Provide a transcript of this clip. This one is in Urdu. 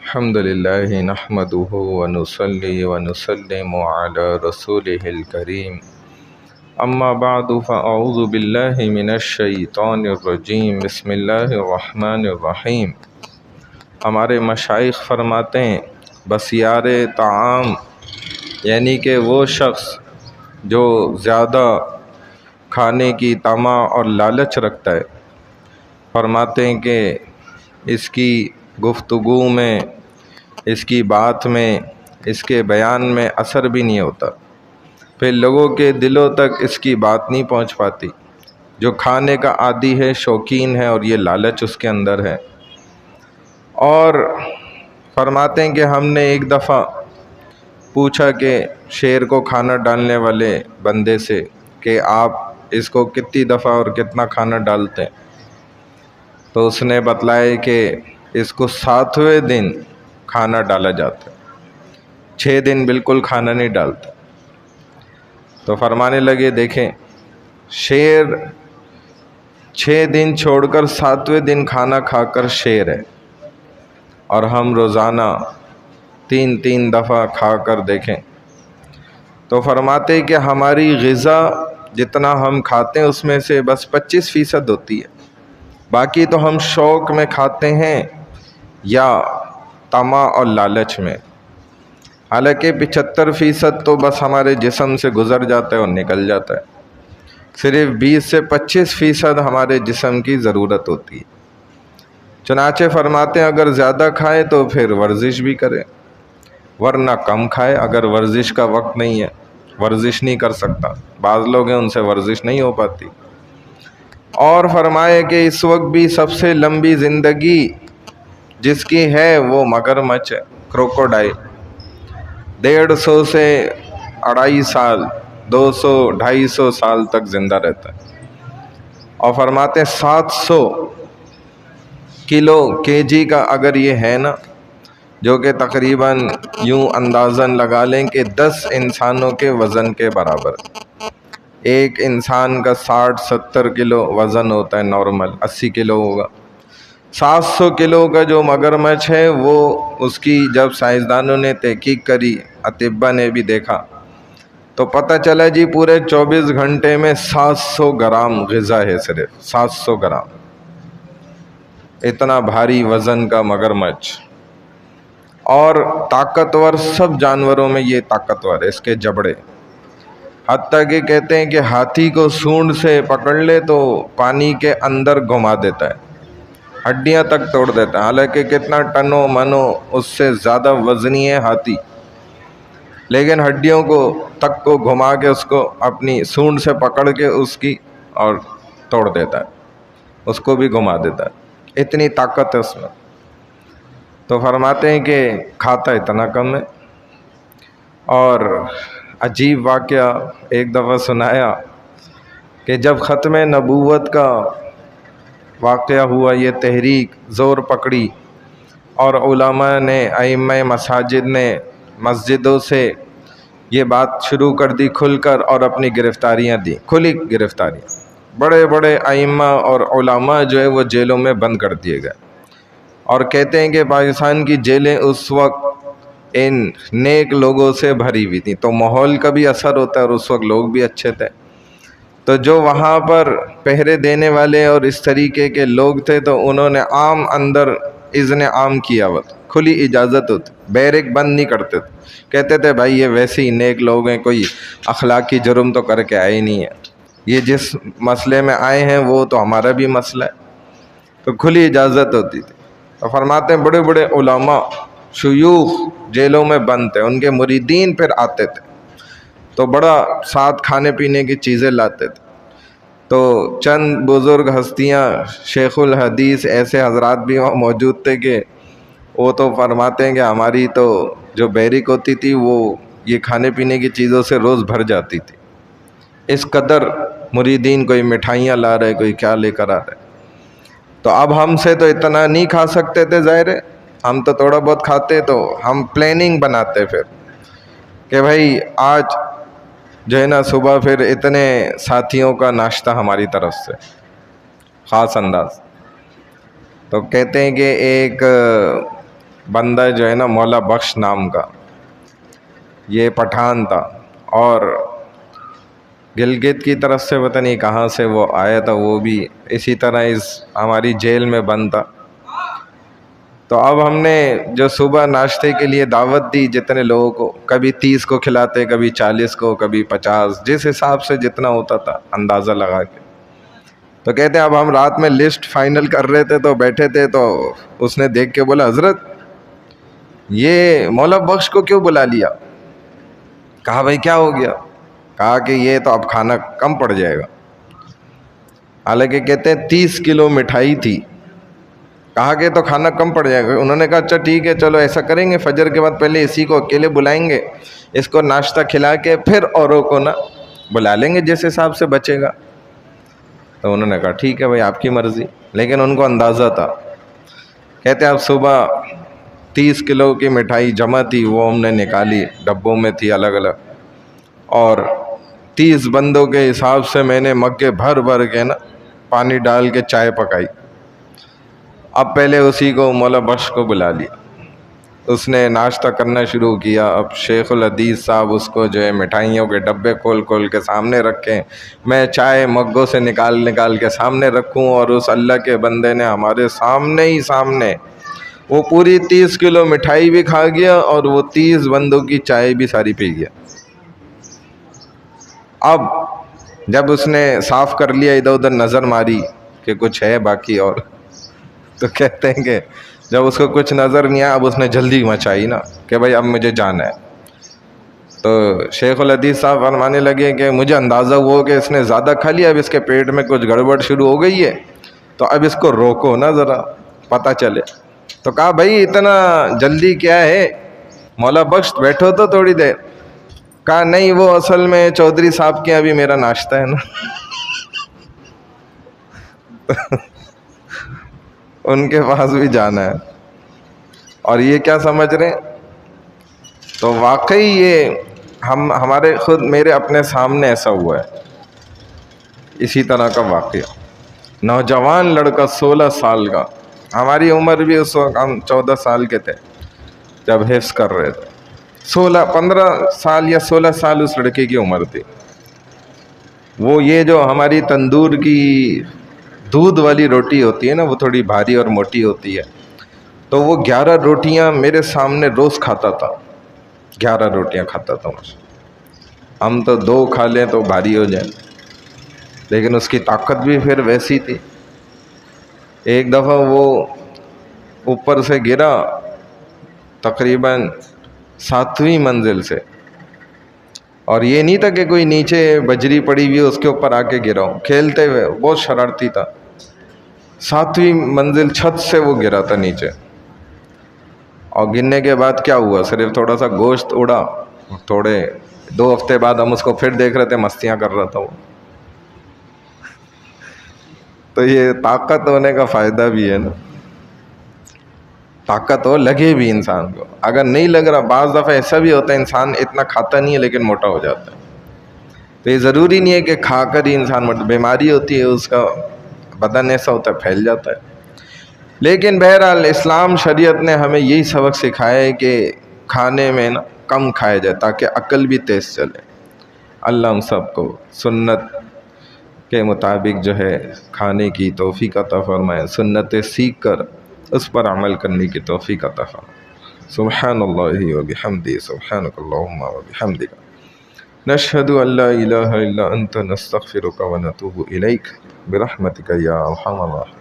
الحمد لله نحمده ونصلي ونسلم على رسوله الكريم اما بعد فاعوذ بالله من الشیطان الرجیم بسم اللہ الرحمن الرحیم۔ ہمارے مشائخ فرماتے ہیں بسیار طعام یعنی کہ وہ شخص جو زیادہ کھانے کی طمع اور لالچ رکھتا ہے، فرماتے ہیں کہ اس کی گفتگو میں، اس کی بات میں، اس کے بیان میں اثر بھی نہیں ہوتا، پھر لوگوں کے دلوں تک اس کی بات نہیں پہنچ پاتی۔ جو کھانے کا عادی ہے، شوقین ہے، اور یہ لالچ اس کے اندر ہے۔ اور فرماتے ہیں کہ ہم نے ایک دفعہ پوچھا کہ شیر کو کھانا ڈالنے والے بندے سے کہ آپ اس کو کتنی دفعہ اور کتنا کھانا ڈالتے ہیں، تو اس نے بتلایا کہ اس کو 7ویں دن کھانا ڈالا جاتا ہے، 6 دن بالکل کھانا نہیں ڈالتا۔ تو فرمانے لگے دیکھیں، شیر 6 دن چھوڑ کر 7ویں دن کھانا کھا کر شیر ہے، اور ہم روزانہ 3 دفعہ کھا کر دیکھیں تو فرماتے کہ ہماری غذا جتنا ہم کھاتے ہیں اس میں سے بس 25% ہوتی ہے، باقی تو ہم شوق میں کھاتے ہیں یا طمع اور لالچ میں۔ حالانکہ 75% تو بس ہمارے جسم سے گزر جاتا ہے اور نکل جاتا ہے، صرف 20 سے 25% ہمارے جسم کی ضرورت ہوتی ہے۔ چنانچہ فرماتے ہیں اگر زیادہ کھائے تو پھر ورزش بھی کرے، ورنہ کم کھائے۔ اگر ورزش کا وقت نہیں ہے، ورزش نہیں کر سکتا، بعض لوگ ہیں ان سے ورزش نہیں ہو پاتی۔ اور فرمائے کہ اس وقت بھی سب سے لمبی زندگی جس کی ہے وہ مگرمچھ ہے، کروکوڈائل۔ 150 سے 2.5 سال، 200 250 سال تک زندہ رہتا ہے۔ اور فرماتے 700 کلو کیجی کا اگر یہ ہے نا، جو کہ تقریباً یوں اندازاً لگا لیں کہ 10 انسانوں کے وزن کے برابر۔ ایک انسان کا 60-70 کلو وزن ہوتا ہے نارمل، 80 کلو ہوگا۔ 700 کلو کا جو مگرمچھ ہے وہ اس کی جب سائنسدانوں نے تحقیق کری، اطباء نے بھی دیکھا، تو پتہ چلا جی پورے 24 گھنٹے میں 700 گرام غذا ہے، صرف 700 گرام۔ اتنا بھاری وزن کا مگرمچھ، اور طاقتور سب جانوروں میں یہ طاقتور ہے، اس کے جبڑے، حتیٰ کہ کہتے ہیں کہ ہاتھی کو سونڈ سے پکڑ لے تو پانی کے اندر گھما دیتا ہے، ہڈیاں تک توڑ دیتا ہے۔ حالانکہ کتنا ٹنوں منوں اس سے زیادہ وزنی ہے ہاتھی، لیکن ہڈیوں کو گھما کے اس کو اپنی سونڈ سے پکڑ کے اس کی اور توڑ دیتا ہے، اس کو بھی گھما دیتا ہے، اتنی طاقت ہے اس میں۔ تو فرماتے ہیں کہ کھاتا اتنا کم ہے۔ اور عجیب واقعہ ایک دفعہ سنایا کہ جب ختم نبوت کا واقعہ ہوا، یہ تحریک زور پکڑی اور علماء نے، ائمہ مساجد نے مسجدوں سے یہ بات شروع کر دی کھل کر، اور اپنی گرفتاریاں دی، کھلی گرفتاریاں۔ بڑے بڑے ائمہ اور علماء جو ہے وہ جیلوں میں بند کر دیے گئے، اور کہتے ہیں کہ پاکستان کی جیلیں اس وقت ان نیک لوگوں سے بھری ہوئی تھیں، تو ماحول کا بھی اثر ہوتا ہے، اور اس وقت لوگ بھی اچھے تھے، تو جو وہاں پر پہرے دینے والے اور اس طریقے کے لوگ تھے، تو انہوں نے عام اندر اذن عام کیا ہوا تھا، کھلی اجازت ہوتی، بیرک بند نہیں کرتے تھے۔ کہتے تھے بھائی یہ ویسے ہی نیک لوگ ہیں، کوئی اخلاقی جرم تو کر کے آئے ہی نہیں ہے، یہ جس مسئلے میں آئے ہیں وہ تو ہمارا بھی مسئلہ ہے، تو کھلی اجازت ہوتی تھی۔ تو فرماتے ہیں بڑے بڑے علماء، شیوخ جیلوں میں بند تھے، ان کے مریدین پھر آتے تھے تو بڑا ساتھ کھانے پینے کی چیزیں لاتے تھے۔ تو چند بزرگ ہستیاں، شیخ الحدیث ایسے حضرات بھی وہاں موجود تھے کہ وہ تو فرماتے ہیں کہ ہماری تو جو بیرک ہوتی تھی وہ یہ کھانے پینے کی چیزوں سے روز بھر جاتی تھی، اس قدر مریدین، کوئی مٹھائیاں لا رہے، کوئی کیا لے کر آ رہے۔ تو اب ہم سے تو اتنا نہیں کھا سکتے تھے، ظاہر ہے ہم تو تھوڑا بہت کھاتے، تو ہم پلاننگ بناتے پھر کہ بھائی آج جو ہے نا صبح پھر اتنے ساتھیوں کا ناشتہ ہماری طرف سے، خاص انداز۔ تو کہتے ہیں کہ ایک بندہ جو ہے نا مولا بخش نام کا، یہ پٹھان تھا، اور گلگت کی طرف سے پتہ نہیں کہاں سے وہ آیا تھا، وہ بھی اسی طرح ہماری جیل میں بند تھا۔ تو اب ہم نے جو صبح ناشتے کے لیے دعوت دی جتنے لوگوں کو، کبھی 30 کو کھلاتے، کبھی 40 کو، کبھی 50، جس حساب سے جتنا ہوتا تھا اندازہ لگا کے۔ تو کہتے ہیں اب ہم رات میں لسٹ فائنل کر رہے تھے تو بیٹھے تھے، تو اس نے دیکھ کے بولا حضرت یہ مولا بخش کو کیوں بلا لیا؟ کہا بھائی کیا ہو گیا؟ کہا کہ یہ تو اب کھانا کم پڑ جائے گا۔ حالانکہ کہتے ہیں 30 کلو مٹھائی تھی۔ کہا کہ تو کھانا کم پڑ جائے گا۔ انہوں نے کہا اچھا ٹھیک ہے، چلو ایسا کریں گے، فجر کے بعد پہلے اسی کو اکیلے بلائیں گے، اس کو ناشتہ کھلا کے پھر اوروں کو نہ بلا لیں گے جس حساب سے بچے گا۔ تو انہوں نے کہا ٹھیک ہے بھائی آپ کی مرضی، لیکن ان کو اندازہ تھا۔ کہتے ہیں اب صبح 30 کلو کی مٹھائی جمع تھی، وہ ہم نے نکالی، ڈبوں میں تھی الگ الگ، اور 30 بندوں کے حساب سے میں نے مگے بھر بھر کے نا پانی ڈال کے چائے پکائی۔ اب پہلے اسی کو مولا بخش کو بلا لیا، اس نے ناشتہ کرنا شروع کیا۔ اب شیخ الحدیث صاحب اس کو جو ہے مٹھائیوں کے ڈبے کھول کھول کے سامنے رکھیں، میں چائے مگوں سے نکال کے سامنے رکھوں، اور اس اللہ کے بندے نے ہمارے سامنے وہ پوری 30 کلو مٹھائی بھی کھا گیا، اور وہ 30 بندوں کی چائے بھی ساری پی گیا۔ اب جب اس نے صاف کر لیا، ادھر ادھر نظر ماری کہ کچھ ہے باقی، اور تو کہتے ہیں کہ جب اس کو کچھ نظر نہیں آیا، اب اس نے جلدی مچائی نا کہ بھائی اب مجھے جانا ہے۔ تو شیخ الحدیث صاحب فرمانے لگے کہ مجھے اندازہ ہوا کہ اس نے زیادہ کھا لیا، اب اس کے پیٹ میں کچھ گڑبڑ شروع ہو گئی ہے، تو اب اس کو روکو نا ذرا پتہ چلے۔ تو کہا بھائی اتنا جلدی کیا ہے، مولا بخش بیٹھو تو تھوڑی دیر۔ کہا نہیں، وہ اصل میں چودھری صاحب کے ابھی میرا ناشتہ ہے نا ان کے پاس بھی جانا ہے۔ اور یہ کیا سمجھ رہے ہیں؟ تو واقعی یہ ہمارے خود میرے اپنے سامنے ایسا ہوا ہے اسی طرح کا واقعہ۔ نوجوان لڑکا 16 سال کا، ہماری عمر بھی اس وقت ہم 14 سال کے تھے جب حفظ کر رہے تھے، 15 سال یا 16 سال اس لڑکے کی عمر تھی۔ وہ یہ جو ہماری تندور کی دودھ والی روٹی ہوتی ہے نا، وہ تھوڑی بھاری اور موٹی ہوتی ہے، تو وہ 11 روٹیاں میرے سامنے روز کھاتا تھا، 11 روٹیاں کھاتا تھا مجھ سے۔ ہم تو 2 کھا لیں تو بھاری ہو جائیں، لیکن اس کی طاقت بھی پھر ویسی تھی۔ ایک دفعہ وہ اوپر سے گرا، تقریباً 7ویں منزل سے، اور یہ نہیں تھا کہ کوئی نیچے بجری پڑی ہوئی اس کے اوپر آ کے گرا ہوں، کھیلتے ہوئے، بہت شرارتی تھا۔ 7ویں منزل چھت سے وہ گرا تھا نیچے، اور گرنے کے بعد کیا ہوا، صرف تھوڑا سا گوشت اڑا۔ 2 ہفتے بعد ہم اس کو پھر دیکھ رہے تھے، مستیاں کر رہا تھا وہ۔ تو یہ طاقت ہونے کا فائدہ بھی ہے نا، طاقت ہو لگے بھی انسان کو، اگر نہیں لگ رہا، بعض دفعہ ایسا بھی ہوتا ہے انسان اتنا کھاتا نہیں ہے لیکن موٹا ہو جاتا ہے۔ تو یہ ضروری نہیں ہے کہ کھا کر ہی انسان موٹا، بیماری ہوتی ہے، اس کا بدن ایسا ہوتا ہے پھیل جاتا ہے۔ لیکن بہرحال اسلام شریعت نے ہمیں یہی سبق سکھایا ہے کہ کھانے میں نا کم کھایا جائے تاکہ عقل بھی تیز چلے۔ اللہ ہم سب کو سنت کے مطابق جو ہے کھانے کی توفیق عطا فرمائے، سنتیں سیکھ کر اس پر عمل کرنے کی توفیق عطا فرمائے۔ سبحان اللہ و بحمدہ، سبحانک اللہم و بحمدک، نشہد ان لا الہ الا انت، نستغفرک و نتوب الیک، برحمتک یا ارحم الراحمین۔